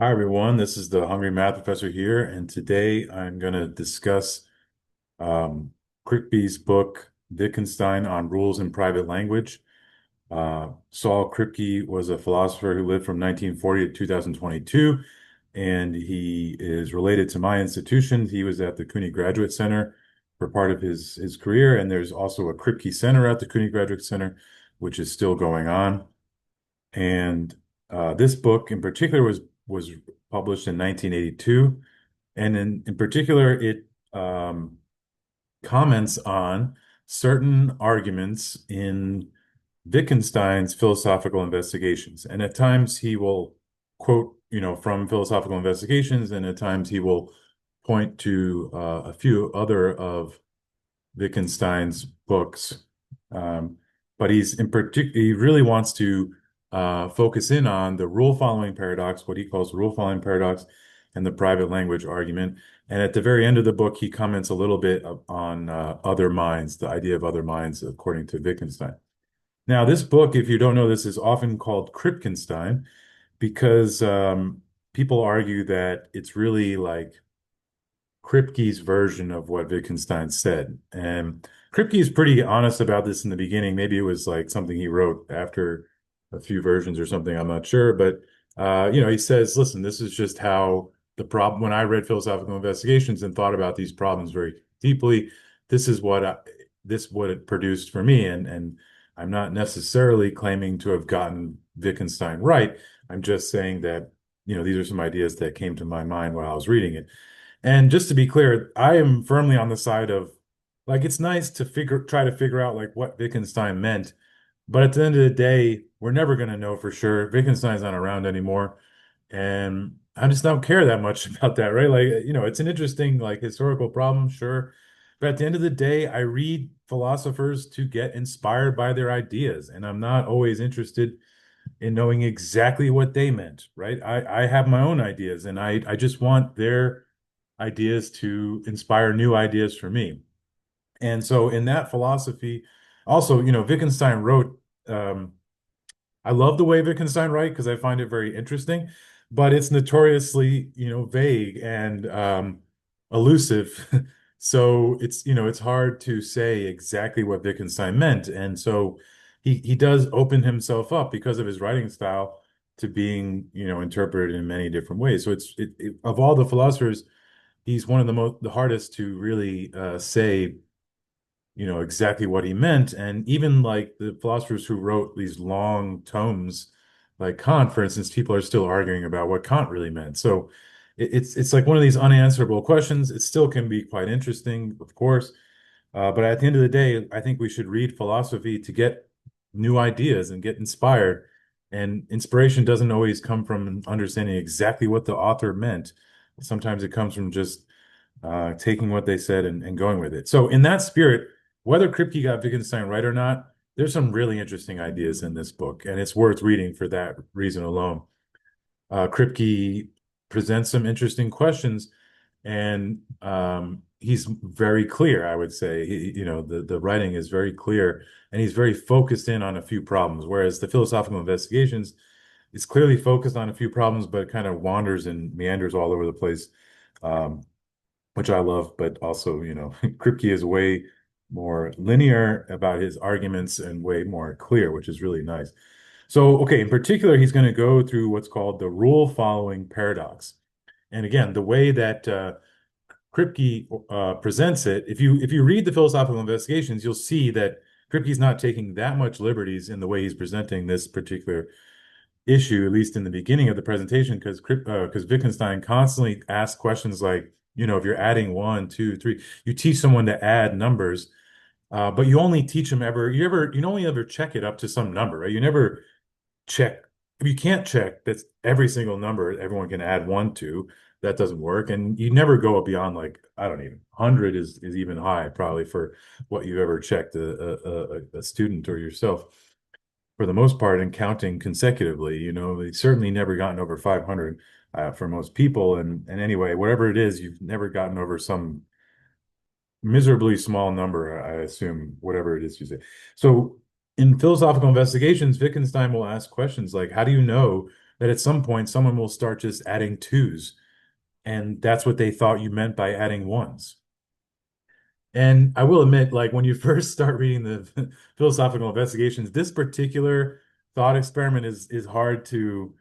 Hi everyone, this is the Hungry Math Professor here, and today I'm going to discuss um, Kripke's book, Wittgenstein on Rules in Private Language. Saul Kripke was a philosopher who lived from 1940 to 2022, and he is related to my institution. He was at the CUNY Graduate Center for part of his career, and there's also a Kripke Center at the CUNY Graduate Center, which is still going on. And this book in particular was published in 1982, and in particular, it comments on certain arguments in Wittgenstein's philosophical investigations. And at times he will quote, from philosophical investigations, and at times he will point to a few other of Wittgenstein's books. Um, but he really wants to focus in on the rule following paradox, what he calls the rule following paradox, and the private language argument. And at the very end of the book, he comments a little bit on other minds, the idea of other minds, according to Wittgenstein. Now, this book, if you don't know this, is often called Kripkenstein because people argue that it's really like Kripke's version of what Wittgenstein said. And Kripke is pretty honest about this in the beginning. Maybe it was like something he wrote after a few versions or something. I'm not sure. But, he says, listen, this is just how the problem, when I read philosophical investigations and thought about these problems very deeply, this is what it produced for me. And I'm not necessarily claiming to have gotten Wittgenstein right. I'm just saying that, these are some ideas that came to my mind while I was reading it. And just to be clear, I am firmly on the side of like it's nice to try to figure out like what Wittgenstein meant, but at the end of the day, we're never going to know for sure. Wittgenstein's not around anymore, and I just don't care that much about that, right? Like, it's an interesting like historical problem, sure, but at the end of the day, I read philosophers to get inspired by their ideas, and I'm not always interested in knowing exactly what they meant, right? I have my own ideas, and I just want their ideas to inspire new ideas for me. And so in that philosophy, also, Wittgenstein wrote, I love the way Wittgenstein writes because I find it very interesting, but it's notoriously, vague and elusive. So it's hard to say exactly what Wittgenstein meant. And so he does open himself up because of his writing style to being, interpreted in many different ways. So of all the philosophers, he's one of the hardest to really say, exactly what he meant. And even like the philosophers who wrote these long tomes, like Kant, for instance, people are still arguing about what Kant really meant. So it's like one of these unanswerable questions. It still can be quite interesting, of course. But at the end of the day, I think we should read philosophy to get new ideas and get inspired. And inspiration doesn't always come from understanding exactly what the author meant. Sometimes it comes from just taking what they said and going with it. So in that spirit, whether Kripke got Wittgenstein right or not, there's some really interesting ideas in this book, and it's worth reading for that reason alone. Kripke presents some interesting questions, and he's very clear, I would say. The writing is very clear, and he's very focused in on a few problems, whereas the philosophical investigations is clearly focused on a few problems, but kind of wanders and meanders all over the place. Um, which I love, but also, Kripke is way more linear about his arguments and way more clear, which is really nice. So, okay, in particular, he's going to go through what's called the rule following paradox. And again, the way that Kripke presents it, if you read the philosophical investigations, you'll see that Kripke's not taking that much liberties in the way he's presenting this particular issue, at least in the beginning of the presentation, because Wittgenstein constantly asks questions like, if you're adding one, two, three, you teach someone to add numbers, but you only teach them you only ever check it up to some number, right? You never check, you can't check that's every single number everyone can add one to. That doesn't work. And you never go beyond like, I don't even, 100 is even high probably for what you've ever checked a student or yourself for the most part and counting consecutively. It's certainly never gotten over 500 for most people. And anyway, whatever it is, you've never gotten over some miserably small number, I assume, whatever it is you say. So in philosophical investigations, Wittgenstein will ask questions like, how do you know that at some point someone will start just adding twos, and that's what they thought you meant by adding ones. And I will admit, like when you first start reading the philosophical investigations, this particular thought experiment is hard to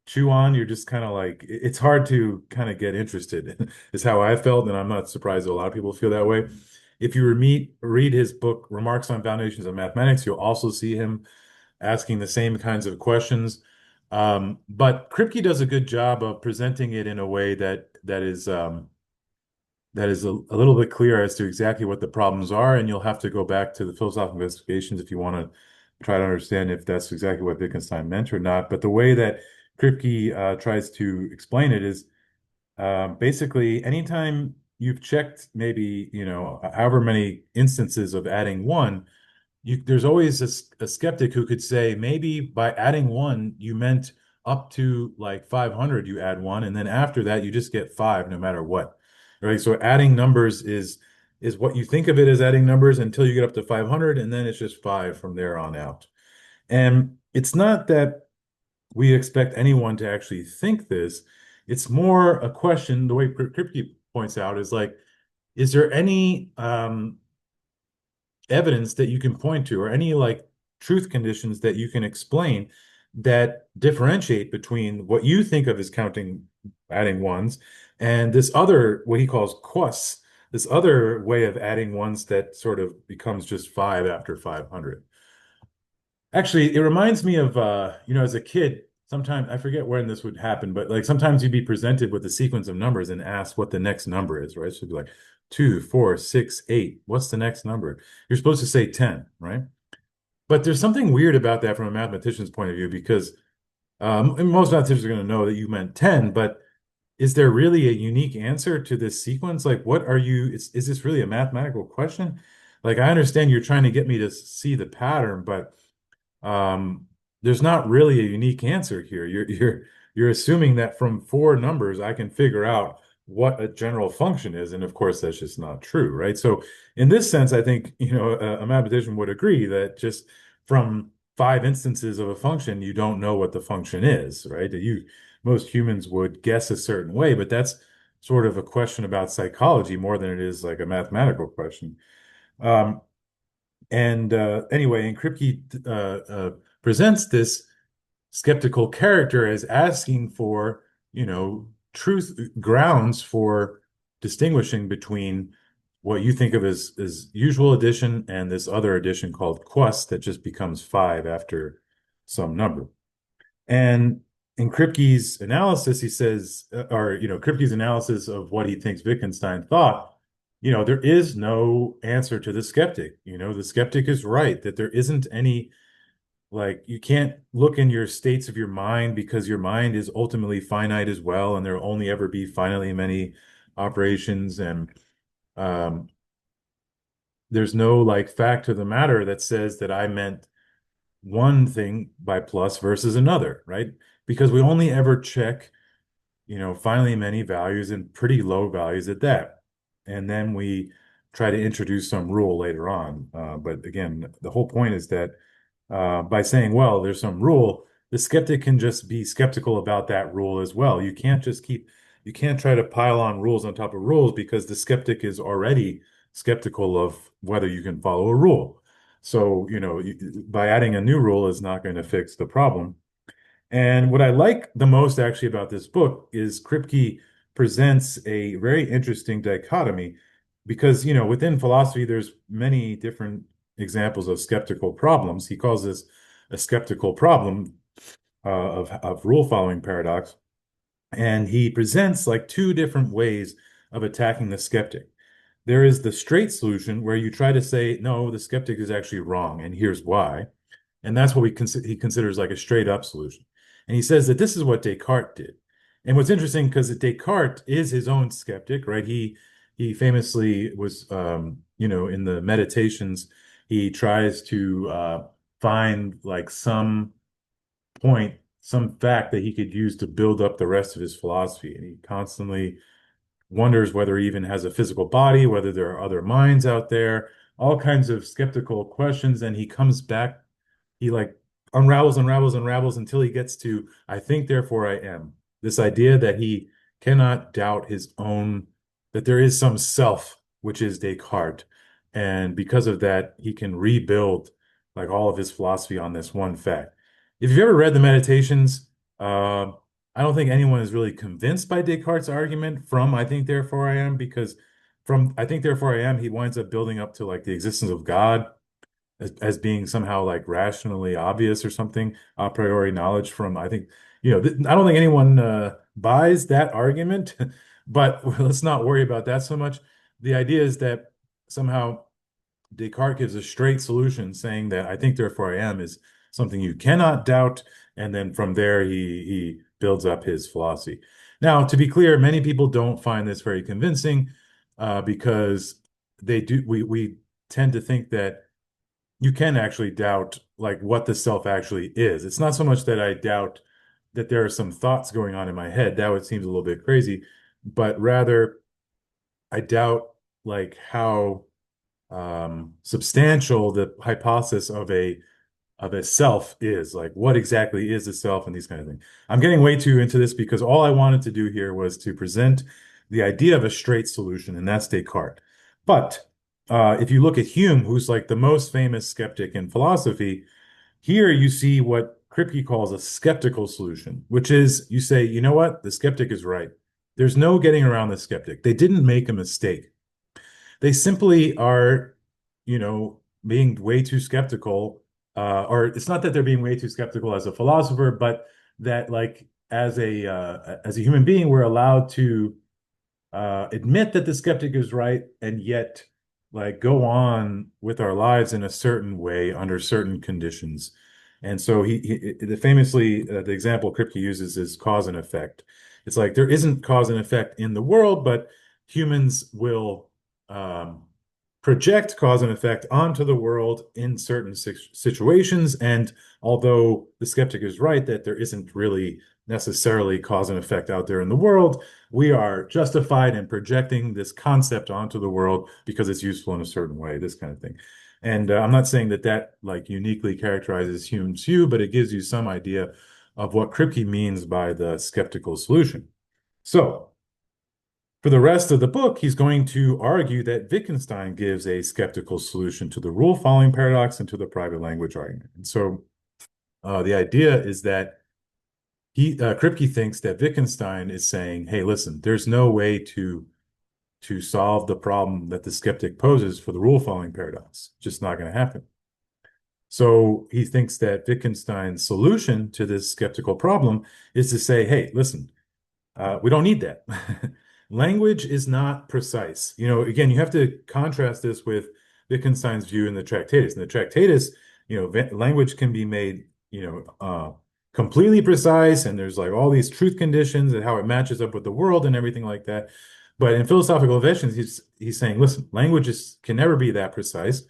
chew on. You're just kind of like it's hard to kind of get interested, is how I felt, and I'm not surprised that a lot of people feel that way. If you read his book, Remarks on Foundations of Mathematics, you'll also see him asking the same kinds of questions. But Kripke does a good job of presenting it in a way that is a little bit clear as to exactly what the problems are, and you'll have to go back to the philosophical investigations if you want to try to understand if that's exactly what Wittgenstein meant or not. But the way that Kripke tries to explain it is basically anytime you've checked maybe, however many instances of adding one, there's always a skeptic who could say maybe by adding one, you meant up to like 500, you add one, and then after that, you just get five no matter what. Right. So adding numbers is what you think of it as adding numbers until you get up to 500, and then it's just five from there on out. And it's not that we expect anyone to actually think this. It's more a question, the way Kripke points out, is like, is there any evidence that you can point to or any like truth conditions that you can explain that differentiate between what you think of as counting adding ones and this other what he calls quasts, this other way of adding ones that sort of becomes just five after 500. Actually, it reminds me of as a kid, sometimes I forget when this would happen, but like sometimes you'd be presented with a sequence of numbers and asked what the next number is, right? So it'd be like 2, 4, 6, 8. What's the next number? You're supposed to say 10, right? But there's something weird about that from a mathematician's point of view because and most mathematicians are going to know that you meant 10, but is there really a unique answer to this sequence? Like, what are is this really a mathematical question? Like, I understand you're trying to get me to see the pattern, but um, there's not really a unique answer here. You're assuming that from four numbers I can figure out what a general function is, and of course that's just not true, right? So in this sense, I think a mathematician would agree that just from five instances of a function, you don't know what the function is, right? That most humans would guess a certain way, but that's sort of a question about psychology more than it is like a mathematical question. Um, and anyway, and Kripke presents this skeptical character as asking for, truth grounds for distinguishing between what you think of as usual addition and this other addition called quust that just becomes five after some number. And in Kripke's analysis, he says, Kripke's analysis of what he thinks Wittgenstein thought, there is no answer to the skeptic. The skeptic is right that there isn't any, like, you can't look in your states of your mind because your mind is ultimately finite as well, and there will only ever be finitely many operations. And um, there's no like fact of the matter that says that I meant one thing by plus versus another, right? Because we only ever check, finally many values and pretty low values at that. And then we try to introduce some rule later on. But again, the whole point is that by saying, well, there's some rule, the skeptic can just be skeptical about that rule as well. You can't try to pile on rules on top of rules because the skeptic is already skeptical of whether you can follow a rule. So, by adding a new rule is not going to fix the problem. And what I like the most actually about this book is Kripke presents a very interesting dichotomy because, within philosophy, there's many different examples of skeptical problems. He calls this a skeptical problem of rule following paradox. And he presents like two different ways of attacking the skeptic. There is the straight solution where you try to say, no, the skeptic is actually wrong, and here's why. And that's what he considers like a straight up solution. And he says that this is what Descartes did. And what's interesting, because Descartes is his own skeptic, right? He famously was, in the Meditations, he tries to find like some point, some fact that he could use to build up the rest of his philosophy. And he constantly wonders whether he even has a physical body, whether there are other minds out there, all kinds of skeptical questions. And he comes back, he like unravels until he gets to I think, therefore I am. This idea that he cannot doubt his own, that there is some self, which is Descartes. And because of that, he can rebuild like all of his philosophy on this one fact. If you've ever read the Meditations, I don't think anyone is really convinced by Descartes' argument from I think, therefore I am, because from I think, therefore I am, he winds up building up to like the existence of God as being somehow like rationally obvious or something, a priori knowledge from, I think, I don't think anyone buys that argument, but let's not worry about that so much. The idea is that somehow Descartes gives a straight solution saying that I think, therefore I am is something you cannot doubt. And then from there, he builds up his philosophy. Now, to be clear, many people don't find this very convincing because we tend to think that you can actually doubt like what the self actually is. It's not so much that I doubt that there are some thoughts going on in my head. That would seem a little bit crazy, but rather I doubt like how substantial the hypothesis of a self is. Like what exactly is the self and these kind of things. I'm getting way too into this because all I wanted to do here was to present the idea of a straight solution, and that's Descartes. But if you look at Hume, who's like the most famous skeptic in philosophy, here you see what Kripke calls a skeptical solution, which is you say, you know what? The skeptic is right. There's no getting around the skeptic. They didn't make a mistake. They simply are, being way too skeptical. Or it's not that they're being way too skeptical as a philosopher, but that like as a human being, we're allowed to admit that the skeptic is right and yet like go on with our lives in a certain way under certain conditions. And so famously the example Kripke uses is cause and effect. It's like there isn't cause and effect in the world, but humans will um, project cause and effect onto the world in certain situations. And although the skeptic is right that there isn't really necessarily cause and effect out there in the world, we are justified in projecting this concept onto the world because it's useful in a certain way, this kind of thing. And I'm not saying that that like uniquely characterizes Hume's view, but it gives you some idea of what Kripke means by the skeptical solution. So for the rest of the book, he's going to argue that Wittgenstein gives a skeptical solution to the rule-following paradox and to the private language argument. And so the idea is that Kripke thinks that Wittgenstein is saying, hey, listen, there's no way to solve the problem that the skeptic poses for the rule-following paradox. Just not going to happen. So he thinks that Wittgenstein's solution to this skeptical problem is to say, hey, listen, we don't need that. Language is not precise. Again, you have to contrast this with Wittgenstein's view in the Tractatus. In the Tractatus, language can be made, completely precise, and there's like all these truth conditions and how it matches up with the world and everything like that. But in philosophical inventions, he's saying, listen, can never be that precise,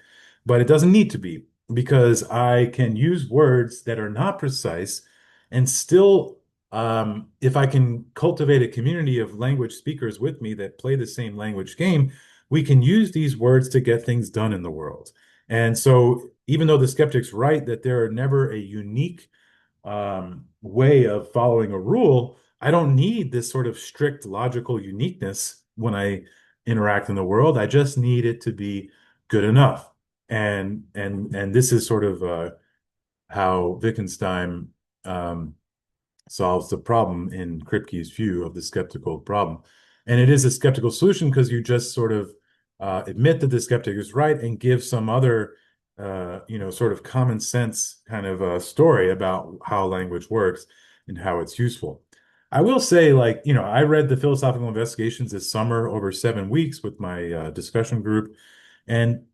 but it doesn't need to be because I can use words that are not precise and still if I can cultivate a community of language speakers with me that play the same language game, we can use these words to get things done in the world. And so, even though the skeptic's right that there are never a unique way of following a rule, I don't need this sort of strict logical uniqueness when I interact in the world. I just need it to be good enough. And this is sort of how Wittgenstein solves the problem in Kripke's view of the skeptical problem. And it is a skeptical solution because you just sort of admit that the skeptic is right and give some other, sort of common sense kind of story about how language works and how it's useful. I will say, like, I read the Philosophical Investigations this summer over 7 weeks with my discussion group. And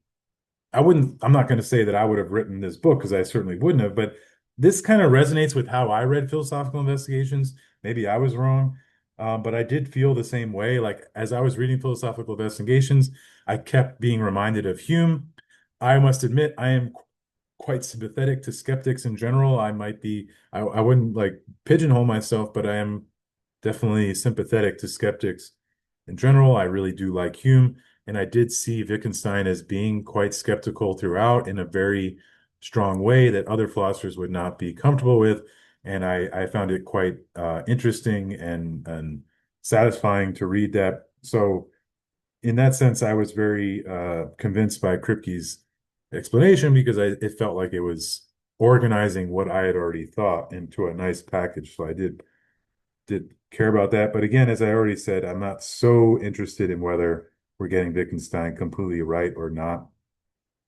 I'm not going to say that I would have written this book because I certainly wouldn't have, but this kind of resonates with how I read Philosophical Investigations. Maybe I was wrong, but I did feel the same way. Like as I was reading Philosophical Investigations, I kept being reminded of Hume. I must admit, I am quite sympathetic to skeptics in general. I wouldn't like pigeonhole myself, but I am definitely sympathetic to skeptics in general. I really do like Hume. And I did see Wittgenstein as being quite skeptical throughout in a very strong way that other philosophers would not be comfortable with. And I found it quite interesting and satisfying to read that. So in that sense, I was very convinced by Kripke's explanation because it felt like it was organizing what I had already thought into a nice package. So I did care about that. But again, as I already said, I'm not so interested in whether we're getting Wittgenstein completely right or not.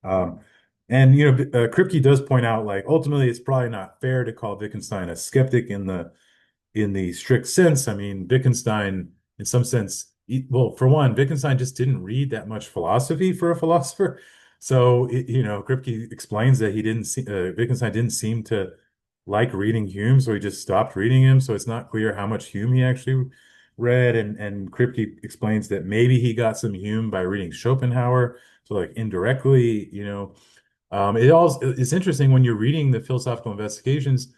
Um, and Kripke does point out, like, ultimately, it's probably not fair to call Wittgenstein a skeptic in the strict sense. I mean, Wittgenstein, in some sense, well, for one, Wittgenstein just didn't read that much philosophy for a philosopher. So, Kripke explains that Wittgenstein didn't seem to like reading Hume, so he just stopped reading him. So it's not clear how much Hume he actually read. And Kripke explains that maybe he got some Hume by reading Schopenhauer, so like indirectly, it's interesting when you're reading the philosophical investigations,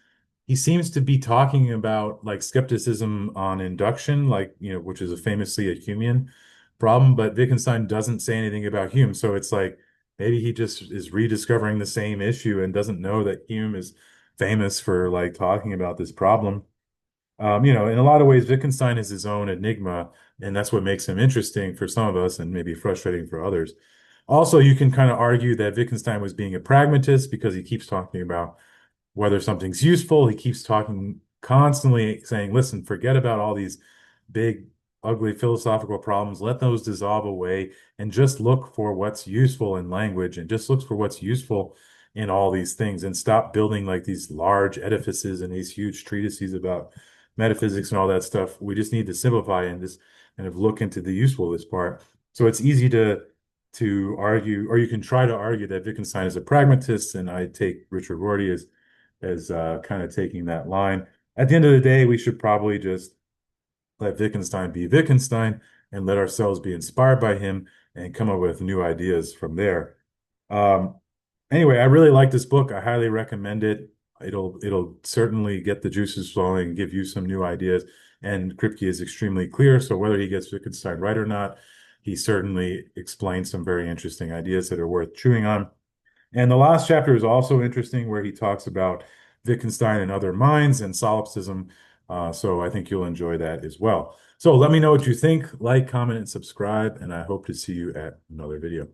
he seems to be talking about like skepticism on induction, like, which is a famously a Humean problem, but Wittgenstein doesn't say anything about Hume. So it's like maybe he just is rediscovering the same issue and doesn't know that Hume is famous for like talking about this problem. In a lot of ways, Wittgenstein is his own enigma, and that's what makes him interesting for some of us and maybe frustrating for others. Also, you can kind of argue that Wittgenstein was being a pragmatist because he keeps talking about whether something's useful. He keeps talking constantly saying, listen, forget about all these big, ugly philosophical problems. Let those dissolve away and just look for what's useful in language and just look for what's useful in all these things and stop building like these large edifices and these huge treatises about metaphysics and all that stuff. We just need to simplify and just kind of look into the usefulness part. So it's easy to argue, or you can try to argue that Wittgenstein is a pragmatist, and I take Richard Rorty as kind of taking that line. At the end of the day, we should probably just let Wittgenstein be Wittgenstein and let ourselves be inspired by him and come up with new ideas from there. Um, anyway, I really like this book. I highly recommend it. It'll certainly get the juices flowing and give you some new ideas. And Kripke is extremely clear. So whether he gets Wittgenstein right or not, he certainly explains some very interesting ideas that are worth chewing on. And the last chapter is also interesting, where he talks about Wittgenstein and other minds and solipsism. So I think you'll enjoy that as well. So let me know what you think. Like, comment, and subscribe, and I hope to see you at another video.